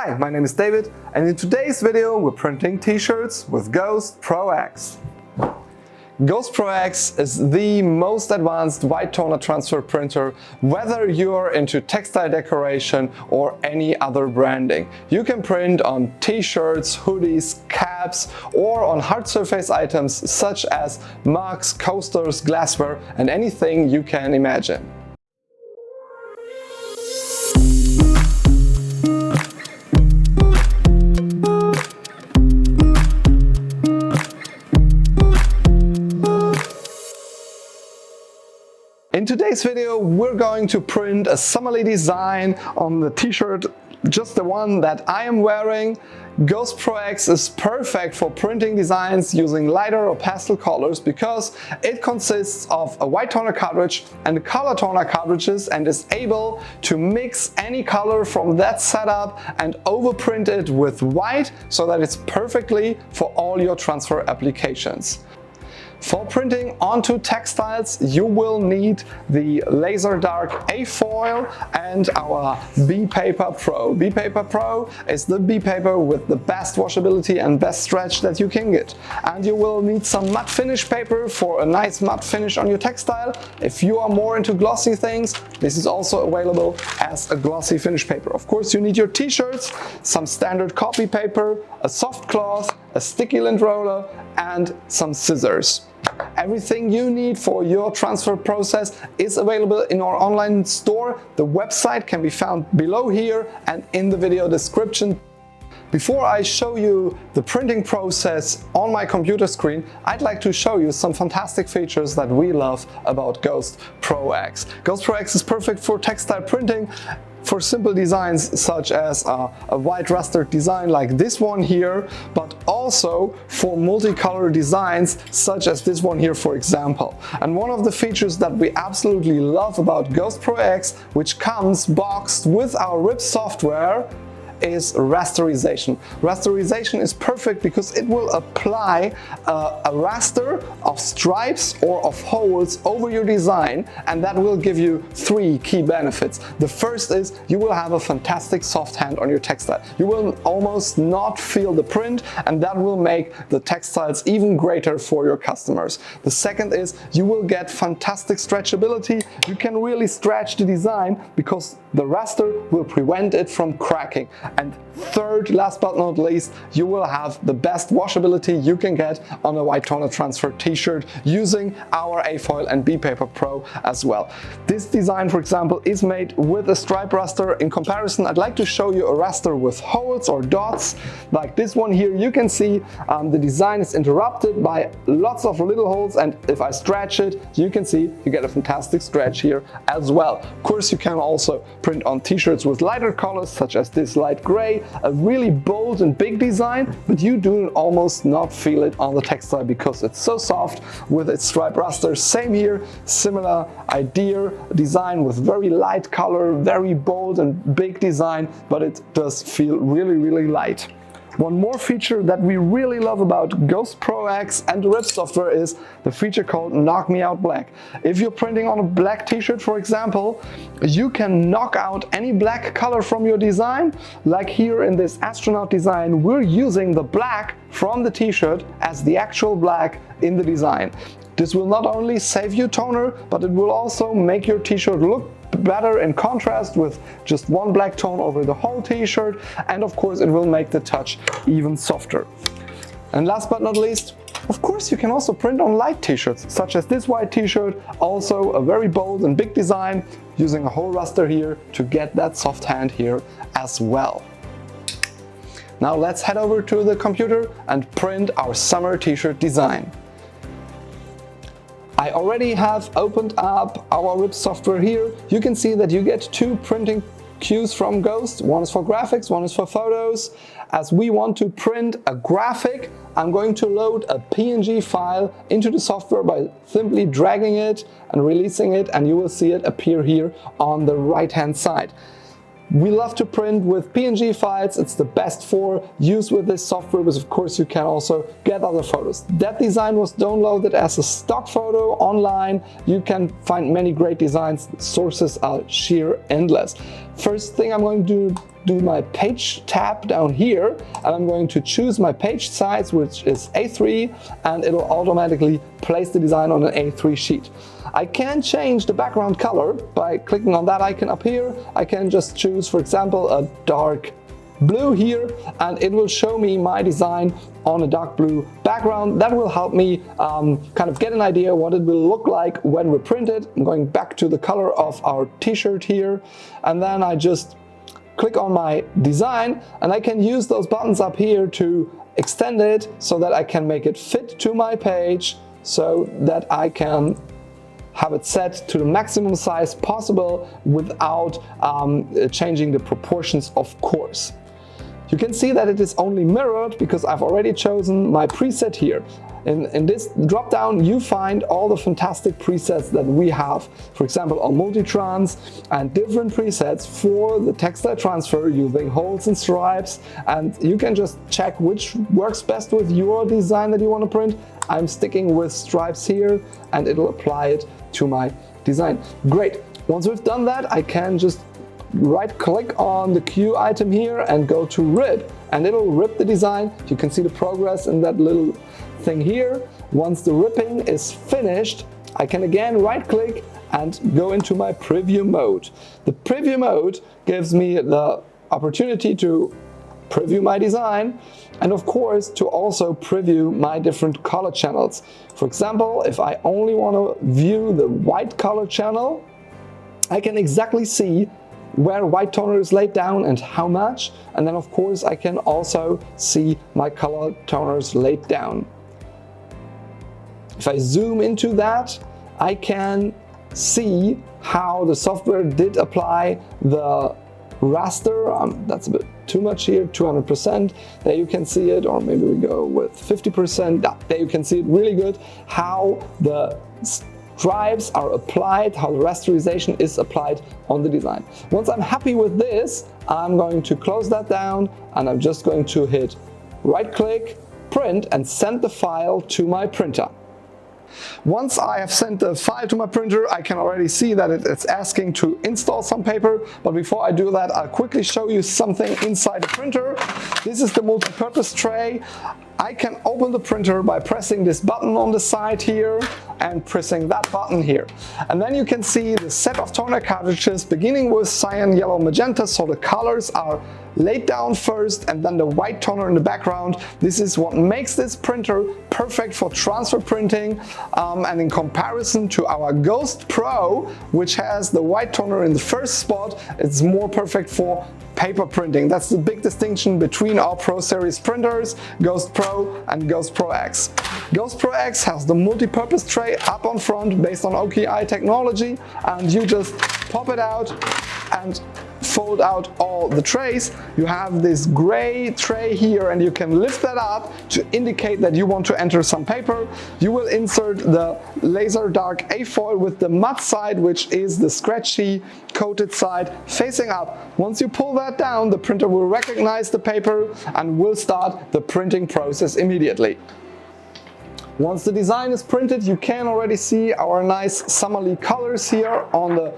Hi, my name is David, and in today's video we're printing t-shirts with Ghost Pro X. Ghost Pro X is the most advanced white toner transfer printer, whether you're into textile decoration or any other branding. You can print on t-shirts, hoodies, caps, or on hard surface items such as mugs, coasters, glassware, and anything you can imagine. In today's video, we're going to print a summerly design on the t-shirt, just the one that I am wearing. Ghost Pro X is perfect for printing designs using lighter or pastel colors because it consists of a white toner cartridge and color toner cartridges and is able to mix any color from that setup and overprint it with white so that it's perfectly for all your transfer applications. For printing onto textiles, you will need the Laser Dark A-Foil and our B-Paper Pro. B-Paper Pro is the B-Paper with the best washability and best stretch that you can get. And you will need some matte finish paper for a nice matte finish on your textile. If you are more into glossy things, this is also available as a glossy finish paper. Of course, you need your t-shirts, some standard copy paper, a soft cloth, a sticky lint roller, and some scissors. Everything you need for your transfer process is available in our online store. The website can be found below here and in the video description. Before I show you the printing process on my computer screen, I'd like to show you some fantastic features that we love about Ghost Pro X. Ghost Pro X is perfect for textile printing, for simple designs such as a white raster design like this one here, but also for multicolor designs such as this one here, for example. And one of the features that we absolutely love about Ghost Pro X, which comes boxed with our RIP software, is rasterization. Rasterization is perfect because it will apply a raster of stripes or of holes over your design, and that will give you three key benefits. The first is you will have a fantastic soft hand on your textile. You will almost not feel the print, and that will make the textiles even greater for your customers. The second is you will get fantastic stretchability. You can really stretch the design because the raster will prevent it from cracking. And third, last but not least, you will have the best washability you can get on a white toner transfer t-shirt using our A-Foil and B-Paper Pro as well. This design, for example, is made with a stripe raster. In comparison, I'd like to show you a raster with holes or dots like this one here. You can see the design is interrupted by lots of little holes, and if I stretch it, you can see you get a fantastic stretch here as well. Of course, you can also print on t-shirts with lighter colors such as this light gray, a really bold and big design, but you do almost not feel it on the textile because it's so soft with its stripe raster. Same here, similar idea, design with very light color, very bold and big design, but it does feel really light. One more feature that we really love about Ghost Pro X and the RIP software is the feature called Knock Me Out Black. If you're printing on a black t-shirt, for example, you can knock out any black color from your design. Like here in this astronaut design, we're using the black from the t-shirt as the actual black in the design. This will not only save you toner, but it will also make your t-shirt look better in contrast with just one black tone over the whole t-shirt, and of course it will make the touch even softer. And last but not least, of course you can also print on light t-shirts such as this white t-shirt, also a very bold and big design, using a whole raster here to get that soft hand here as well. Now let's head over to the computer and print our summer t-shirt design. I already have opened up our RIP software here. You can see that you get two printing cues from Ghost. One is for graphics, one is for photos. As we want to print a graphic, I'm going to load a PNG file into the software by simply dragging it and releasing it, and you will see it appear here on the right-hand side. We love to print with PNG files. It's the best for use with this software, but of course you can also get other photos. That design was downloaded as a stock photo online. You can find many great designs. Sources are sheer endless. First thing I'm going to do my page tab down here, and I'm going to choose my page size, which is A3, and it'll automatically place the design on an A3 sheet. I can change the background color by clicking on that icon up here. I can just choose, for example, a dark blue here, and it will show me my design on a dark blue background. That will help me kind of get an idea what it will look like when we print it. I'm going back to the color of our t-shirt here, and then I just click on my design, and I can use those buttons up here to extend it so that I can make it fit to my page, so that I can have it set to the maximum size possible without changing the proportions, of course. You can see that it is only mirrored because I've already chosen my preset here. In this drop down you find all the fantastic presets that we have, for example on Multitrans, and different presets for the textile transfer using holes and stripes, and you can just check which works best with your design that you want to print. I'm sticking with stripes here, and it'll apply it to my design. Great. Once we've done that, I can just right click on the Q item here and go to rip, and it'll rip the design. You can see the progress in that little thing here. Once the ripping is finished, I can again right click and go into my preview mode. The preview mode gives me the opportunity to preview my design, and of course to also preview my different color channels. For example, if I only want to view the white color channel, I can exactly see where white toner is laid down and how much, and then of course I can also see my color toners laid down. If I zoom into that, I can see how the software did apply the raster. That's a bit too much here, 200%. There you can see it, or maybe we go with 50%. There you can see it really good, how the stripes are applied, how the rasterization is applied on the design. Once I'm happy with this, I'm going to close that down, and I'm just going to hit right click, print, and send the file to my printer. Once I have sent the file to my printer, I can already see that it's asking to install some paper, but before I do that, I'll quickly show you something inside the printer. This is the multi-purpose tray. I can open the printer by pressing this button on the side here and pressing that button here. And then you can see the set of toner cartridges beginning with cyan, yellow, magenta, so the colors are laid down first, and then the white toner in the background. This is what makes this printer perfect for transfer printing, and in comparison to our Ghost Pro, which has the white toner in the first spot, it's more perfect for paper printing. That's the big distinction between our Pro Series printers, Ghost Pro and Ghost Pro X. Ghost Pro X has the multi-purpose tray up on front based on OKI technology, and you just pop it out and fold out all the trays. You have this gray tray here, and you can lift that up to indicate that you want to enter some paper. You will insert the laser dark A foil with the matte side, which is the scratchy coated side, facing up. Once you pull that down, the printer will recognize the paper and will start the printing process immediately. Once the design is printed, you can already see our nice summerly colors here on the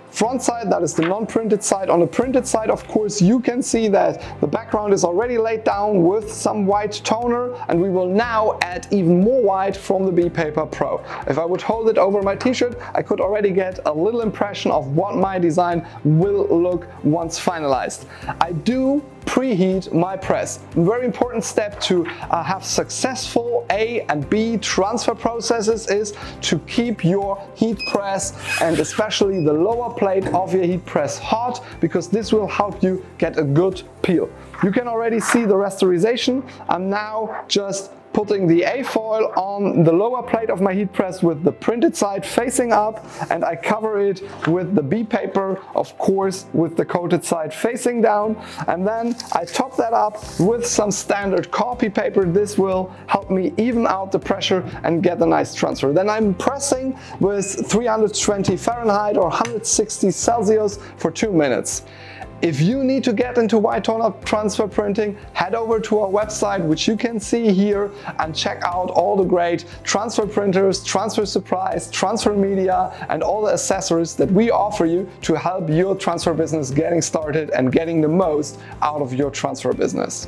front side. That is the non-printed side. On the printed side, of course, you can see that the background is already laid down with some white toner, and we will now add even more white from the bePaper Pro. If I would hold it over my t-shirt, I could already get a little impression of what my design will look once finalized. I do preheat my press. A very important step to have successful A and B transfer processes is to keep your heat press and especially the lower plate of your heat press hot, because this will help you get a good peel. You can already see the rasterization. I'm now just putting the A foil on the lower plate of my heat press with the printed side facing up, and I cover it with the B paper, of course, with the coated side facing down, and then I top that up with some standard copy paper. This will help me even out the pressure and get a nice transfer. Then I'm pressing with 320 Fahrenheit or 160 Celsius for 2 minutes. If you need to get into white toner transfer printing, head over to our website, which you can see here, and check out all the great transfer printers, transfer supplies, transfer media, and all the accessories that we offer you to help your transfer business getting started and getting the most out of your transfer business.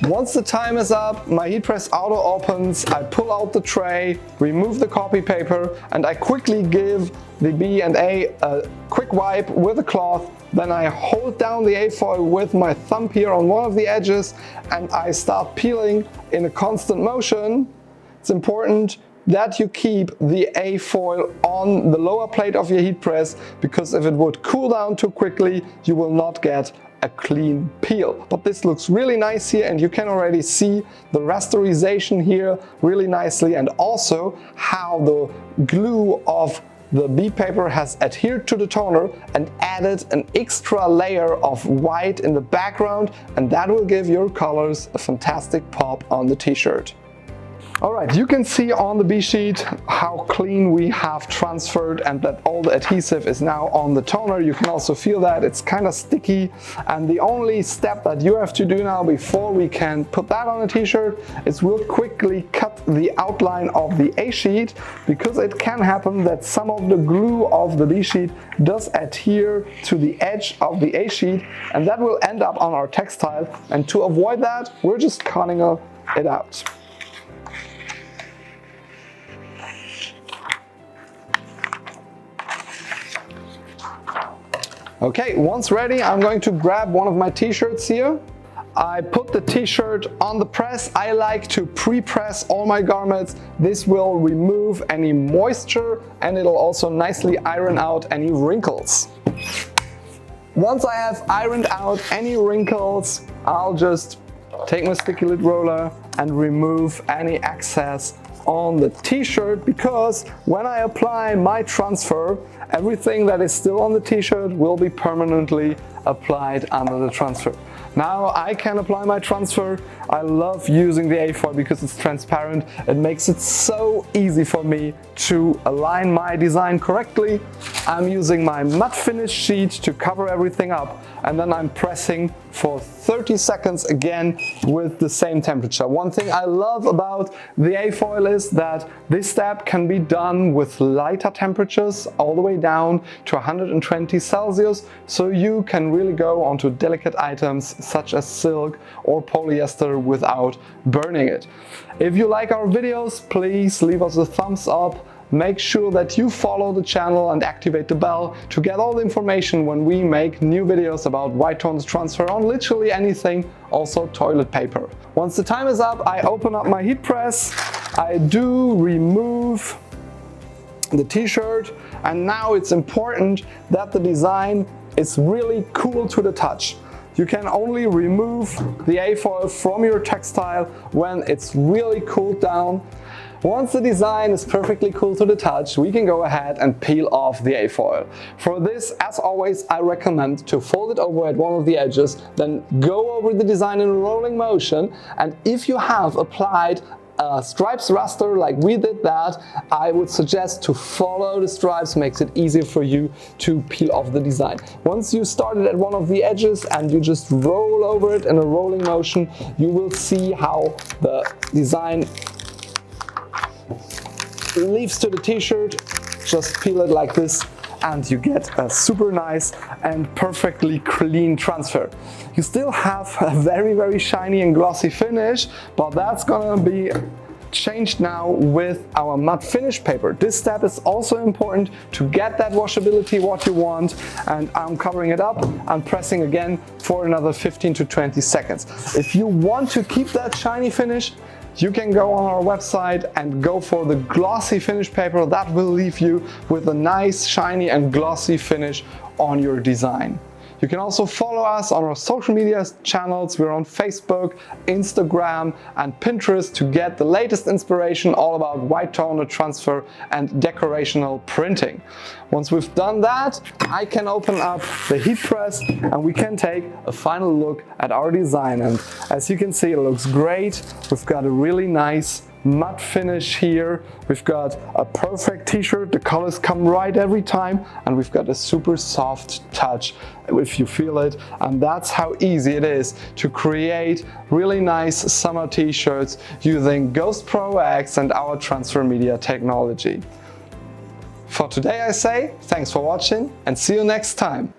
Once the time is up, my heat press auto opens, I pull out the tray, remove the copy paper, and I quickly give the B&A a quick wipe with a cloth. Then I hold down the A-foil with my thumb here on one of the edges, and I start peeling in a constant motion. It's important that you keep the A-foil on the lower plate of your heat press, because if it would cool down too quickly, you will not get a clean peel. But this looks really nice here, and you can already see the rasterization here really nicely, and also how the glue of the B paper has adhered to the toner and added an extra layer of white in the background, and that will give your colors a fantastic pop on the t-shirt. Alright, you can see on the B sheet how clean we have transferred and that all the adhesive is now on the toner. You can also feel that it's kind of sticky, and the only step that you have to do now before we can put that on a t-shirt is we'll quickly cut the outline of the A sheet, because it can happen that some of the glue of the B sheet does adhere to the edge of the A sheet, and that will end up on our textile, and to avoid that we're just cutting it out. Okay, once ready, I'm going to grab one of my t-shirts here. I put the t-shirt on the press. I like to pre-press all my garments. This will remove any moisture, and it'll also nicely iron out any wrinkles. Once I have ironed out any wrinkles, I'll just take my sticky lid roller and remove any excess on the t-shirt, because when I apply my transfer, everything that is still on the t-shirt will be permanently applied under the transfer. Now I can apply my transfer. I love using the A-foil because it's transparent. It makes it so easy for me to align my design correctly. I'm using my matte finish sheet to cover everything up, and then I'm pressing for 30 seconds again with the same temperature. One thing I love about the A-foil is that this step can be done with lighter temperatures all the way down to 120 Celsius, so you can really go onto delicate items such as silk or polyester without burning it. If you like our videos, please leave us a thumbs up. Make sure that you follow the channel and activate the bell to get all the information when we make new videos about white toner transfer on literally anything, also toilet paper. Once the time is up, I open up my heat press. I do remove the t-shirt, and now it's important that the design is really cool to the touch. You can only remove the A-foil from your textile when it's really cooled down. Once the design is perfectly cool to the touch, we can go ahead and peel off the A-foil. For this, as always, I recommend to fold it over at one of the edges, then go over the design in a rolling motion, and if you have applied stripes raster like we did that, I would suggest to follow the stripes. Makes it easier for you to peel off the design. Once you started at one of the edges and you just roll over it in a rolling motion, you will see how the design leaves to the t-shirt. Just peel it like this and you get a super nice and perfectly clean transfer. You still have a very shiny and glossy finish, but that's gonna be changed now with our matte finish paper. This step is also important to get that washability what you want, and I'm covering it up and pressing again for another 15 to 20 seconds. If you want to keep that shiny finish, you can go on our website and go for the glossy finish paper. That will leave you with a nice shiny and glossy finish on your design. You can also follow us on our social media channels. We're on Facebook, Instagram, and Pinterest to get the latest inspiration all about white toner transfer and decorational printing. Once we've done that, I can open up the heat press and we can take a final look at our design. And as you can see, it looks great. We've got a really nice matte finish here. We've got a perfect t-shirt, the colors come right every time, and we've got a super soft touch if you feel it. And that's how easy it is to create really nice summer t-shirts using Ghost Pro X and our transfer media technology. For today I say thanks for watching and see you next time.